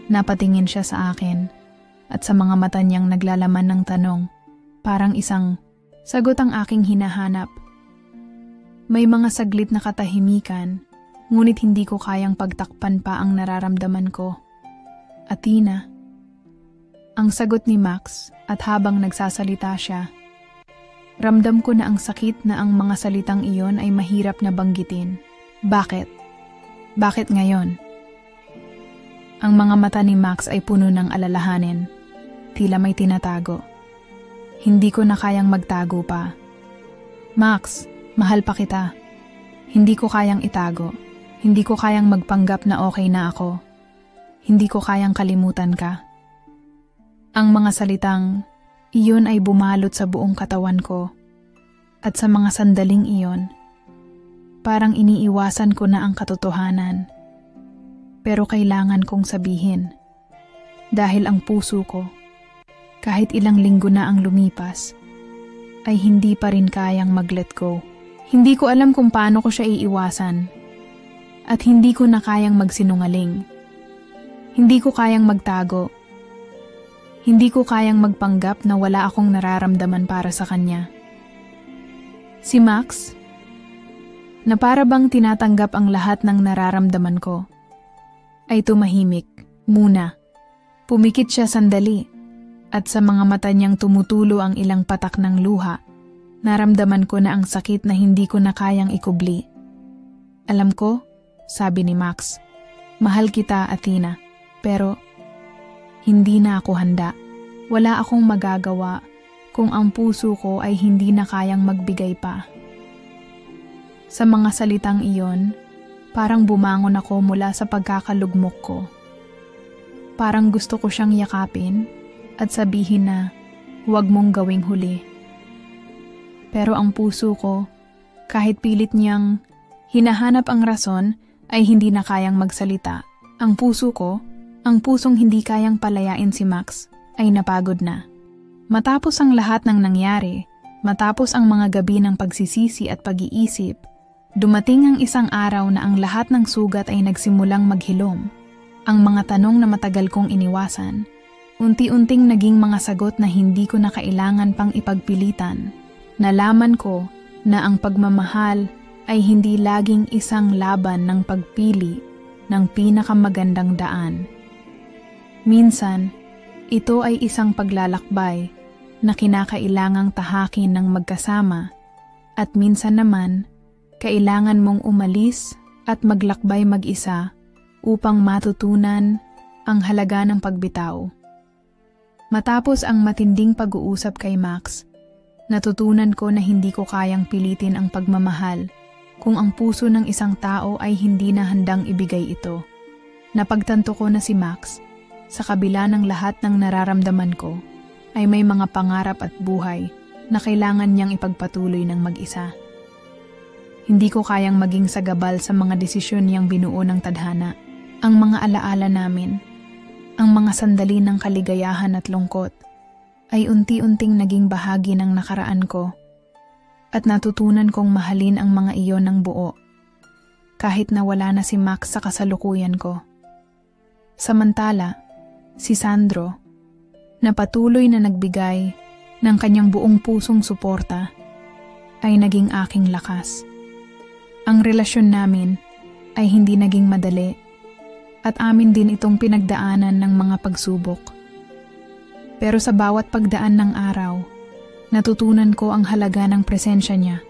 Napatingin siya sa akin at sa mga mata niyang naglalaman ng tanong, parang isang sagot ang aking hinahanap. May mga saglit na katahimikan, ngunit hindi ko kayang pagtakpan pa ang nararamdaman ko. Athena. Ang sagot ni Max at habang nagsasalita siya, ramdam ko na ang sakit na ang mga salitang iyon ay mahirap na banggitin. Bakit? Bakit ngayon? Ang mga mata ni Max ay puno ng alalahanin. Tila may tinatago. Hindi ko na kayang magtago pa. Max, mahal pa kita. Hindi ko kayang itago. Hindi ko kayang magpanggap na okay na ako. Hindi ko kayang kalimutan ka. Ang mga salitang iyon ay bumalot sa buong katawan ko. At sa mga sandaling iyon, parang iniiwasan ko na ang katotohanan. Pero kailangan kong sabihin. Dahil ang puso ko, kahit ilang linggo na ang lumipas, ay hindi pa rin kayang mag-let go. Hindi ko alam kung paano ko siya iiwasan. At hindi ko na kayang magsinungaling. Hindi ko kayang magtago. Hindi ko kayang magpanggap na wala akong nararamdaman para sa kanya. Si Max, na para bang tinatanggap ang lahat ng nararamdaman ko, ay tumahimik muna. Pumikit siya sandali at sa mga mata niyang tumutulo ang ilang patak ng luha, naramdaman ko na ang sakit na hindi ko na kayang ikubli. Alam ko, sabi ni Max, mahal kita, Athena, pero hindi na ako handa. Wala akong magagawa kung ang puso ko ay hindi na kayang magbigay pa. Sa mga salitang iyon, parang bumangon ako mula sa pagkakalugmok ko. Parang gusto ko siyang yakapin at sabihin na huwag mong gawing huli. Pero ang puso ko, kahit pilit niyang hinahanap ang rason, ay hindi na kayang magsalita. Ang puso ko, ang pusong hindi kayang palayain si Max, ay napagod na. Matapos ang lahat ng nangyari, matapos ang mga gabi ng pagsisisi at pag-iisip, dumating ang isang araw na ang lahat ng sugat ay nagsimulang maghilom. Ang mga tanong na matagal kong iniwasan, unti-unting naging mga sagot na hindi ko na kailangan pang ipagpilitan. Nalaman ko na ang pagmamahal ay hindi laging isang laban ng pagpili ng pinakamagandang daan. Minsan, ito ay isang paglalakbay na kinakailangang tahakin ng magkasama at minsan naman, kailangan mong umalis at maglakbay mag-isa upang matutunan ang halaga ng pagbitaw. Matapos ang matinding pag-uusap kay Max, natutunan ko na hindi ko kayang pilitin ang pagmamahal kung ang puso ng isang tao ay hindi na handang ibigay ito. Napagtanto ko na si Max, sa kabila ng lahat ng nararamdaman ko, ay may mga pangarap at buhay na kailangan niyang ipagpatuloy ng mag-isa. Hindi ko kayang maging sagabal sa mga desisyon niyang binuo ng tadhana. Ang mga alaala namin, ang mga sandali ng kaligayahan at lungkot, ay unti-unting naging bahagi ng nakaraan ko at natutunan kong mahalin ang mga iyon ng buo, kahit na wala na si Max sa kasalukuyan ko. Samantala, si Sandro, na patuloy na nagbigay ng kanyang buong pusong suporta, ay naging aking lakas. Ang relasyon namin ay hindi naging madali at amin din itong pinagdaanan ng mga pagsubok. Pero sa bawat pagdaan ng araw, natutunan ko ang halaga ng presensya niya.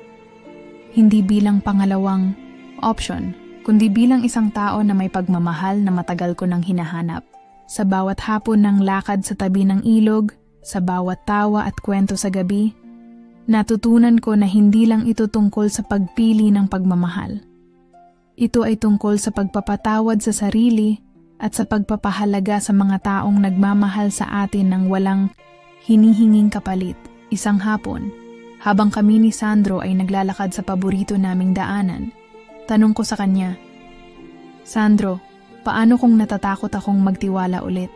Hindi bilang pangalawang option, kundi bilang isang tao na may pagmamahal na matagal ko nang hinahanap. Sa bawat hapon ng lakad sa tabi ng ilog, sa bawat tawa at kwento sa gabi, natutunan ko na hindi lang ito tungkol sa pagpili ng pagmamahal. Ito ay tungkol sa pagpapatawad sa sarili at sa pagpapahalaga sa mga taong nagmamahal sa atin ng walang hinihinging kapalit. Isang hapon, habang kami ni Sandro ay naglalakad sa paborito naming daanan, tanong ko sa kanya, "Sandro, paano kung natatakot akong magtiwala ulit?"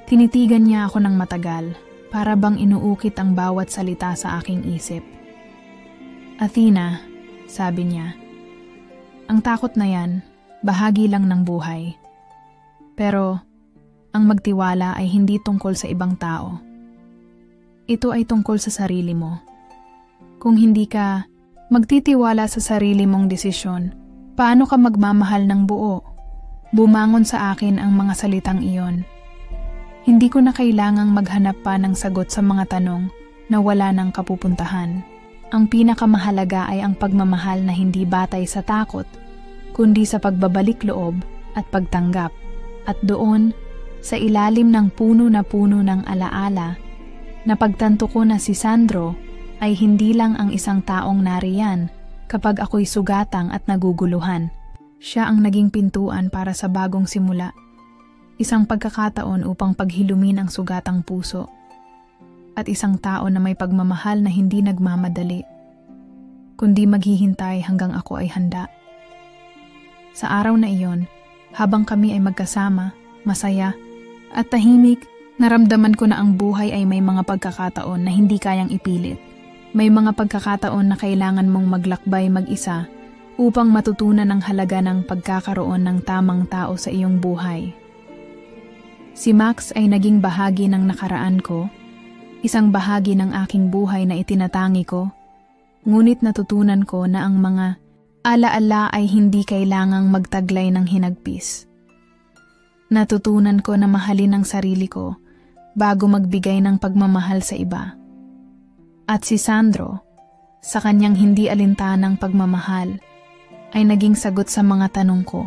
Tinitigan niya ako ng matagal, para bang inuukit ang bawat salita sa aking isip. "Athena," sabi niya, "ang takot na yan, bahagi lang ng buhay. Pero, ang magtiwala ay hindi tungkol sa ibang tao. Ito ay tungkol sa sarili mo. Kung hindi ka magtitiwala sa sarili mong desisyon, paano ka magmamahal ng buo?" Bumangon sa akin ang mga salitang iyon. Hindi ko na kailangang maghanap pa ng sagot sa mga tanong na wala ng kapupuntahan. Ang pinakamahalaga ay ang pagmamahal na hindi batay sa takot, kundi sa pagbabalik loob at pagtanggap. At doon, sa ilalim ng puno na puno ng alaala, napagtanto ko na si Sandro ay hindi lang ang isang taong nariyan kapag ako'y sugatang at naguguluhan. Siya ang naging pintuan para sa bagong simula. Isang pagkakataon upang paghilumin ang sugatang puso. At isang tao na may pagmamahal na hindi nagmamadali, kundi maghihintay hanggang ako ay handa. Sa araw na iyon, habang kami ay magkasama, masaya, at tahimik, naramdaman ko na ang buhay ay may mga pagkakataon na hindi kayang ipilit. May mga pagkakataon na kailangan mong maglakbay mag-isa upang matutunan ang halaga ng pagkakaroon ng tamang tao sa iyong buhay. Si Max ay naging bahagi ng nakaraan ko, isang bahagi ng aking buhay na itinatangi ko, ngunit natutunan ko na ang mga alaala ay hindi kailangang magtaglay ng hinagpis. Natutunan ko na mahalin ang sarili ko bago magbigay ng pagmamahal sa iba. At si Sandro, sa kanyang hindi alintanang pagmamahal, ay naging sagot sa mga tanong ko.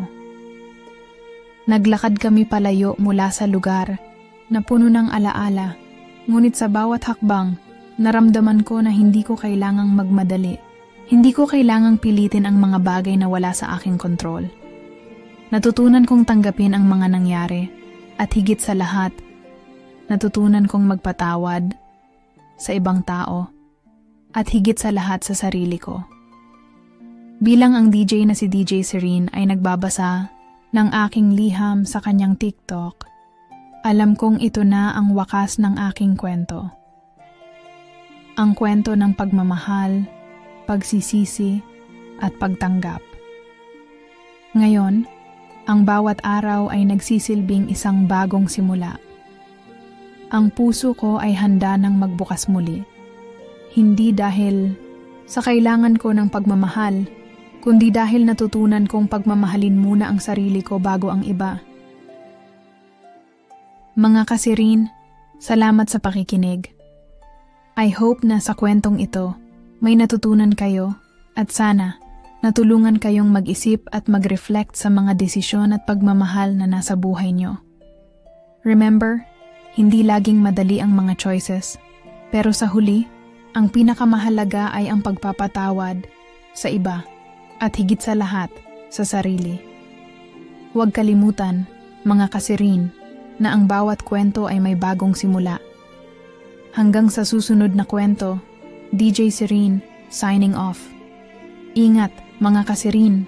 Naglakad kami palayo mula sa lugar na puno ng alaala, ngunit sa bawat hakbang, naramdaman ko na hindi ko kailangang magmadali. Hindi ko kailangang pilitin ang mga bagay na wala sa aking kontrol. Natutunan kong tanggapin ang mga nangyari at higit sa lahat, natutunan kong magpatawad sa ibang tao at higit sa lahat sa sarili ko. Bilang ang DJ na si DJ Serene ay nagbabasa ng aking liham sa kanyang TikTok, alam kong ito na ang wakas ng aking kwento. Ang kwento ng pagmamahal, pagsisisi, at pagtanggap. Ngayon, ang bawat araw ay nagsisilbing isang bagong simula. Ang puso ko ay handa ng magbukas muli. Hindi dahil sa kailangan ko ng pagmamahal, kundi dahil natutunan kong pagmamahalin muna ang sarili ko bago ang iba. Mga kasirin, salamat sa pakikinig. I hope na sa kwentong ito, may natutunan kayo at sana natulungan kayong mag-isip at mag-reflect sa mga desisyon at pagmamahal na nasa buhay nyo. Remember, hindi laging madali ang mga choices, pero sa huli, ang pinakamahalaga ay ang pagpapatawad sa iba. At higit sa lahat, sa sarili. Huwag kalimutan, mga kasirin, na ang bawat kwento ay may bagong simula. Hanggang sa susunod na kwento, DJ Serene, signing off. Ingat, mga kasirin.